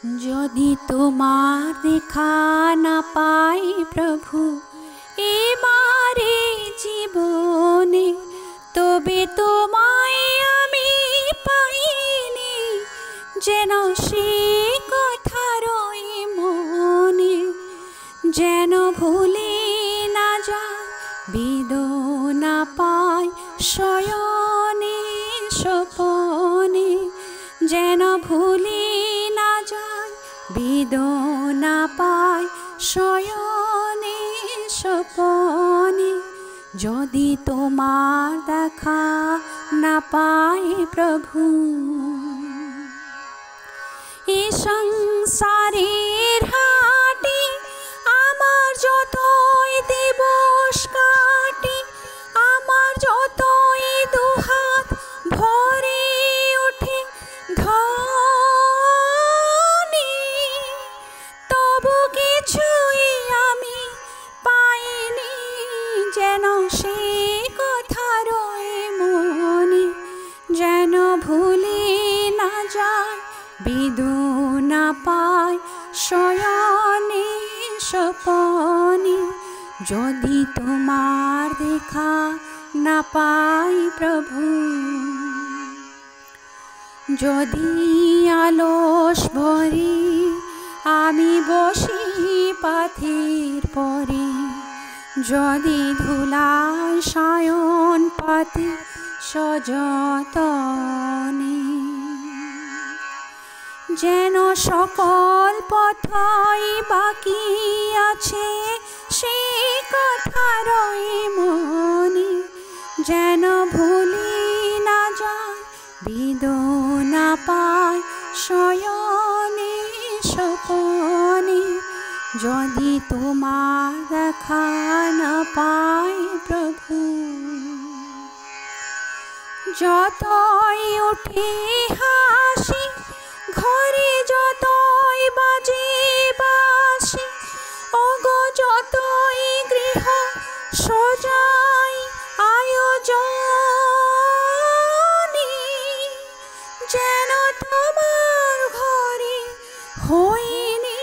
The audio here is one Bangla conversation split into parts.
যদি তোমার দেখা না পাই প্রভু এবারে জীবনে, তবে তোমায় আমি পাইনি যেন সে কথা রয় মনে। যেন ভুলে না যায় বেদনা পায় শয়নে স্বপনে। যেন ভুলে না যায় বেদনা পায় শয়নে স্বপনে। যদি তোমার দেখা না পাই প্রভু এ সংসারের হাটে আমার যতই দিবস কাটে, আমার যতই দুহাত ভরে ওঠে ধনে, তবু কিছুই আমি পাইনি যেন সে কথা রয় মনে। যেন ভুলে না যায় বেদনা পায় শয়নে স্বপনে। যদি তোমার দেখা না পাই প্রভু, যদি আলস ভরে আমি বসি পাথের পরে, যদি ধুলায় সায়ন পাতে সযতনে, যেন সকল পথই বাকি আছে সে কথা রয় মনে। যেন ভুলি না যায় বেদনা পায় শয়নে স্বপনে। যদি তোমার দেখা না পাই প্রভু, যতই উঠে হাসি ঘরে যতই বাজে বাঁশি, ওগো যতই গৃহ সজাই আয়োজনে, যেন তোমার ঘরে হইনি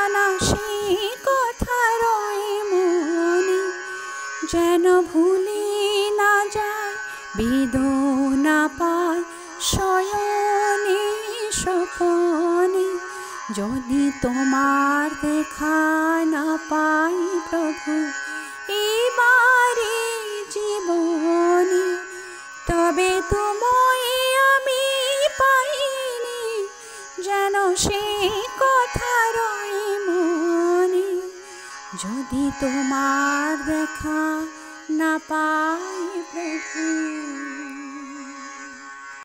আনা সে কথা রয় মনে। যেন ভুলে না যায় বেদনা পায় শয়নে স্বপনে। যদি তোমার দেখা না পাই প্রভু এবারে জীবনে, তবে তোমায় আমি পাইনি যেন সে কথা রয় মনে। যদি তোমার দেখা না পাই প্রভু।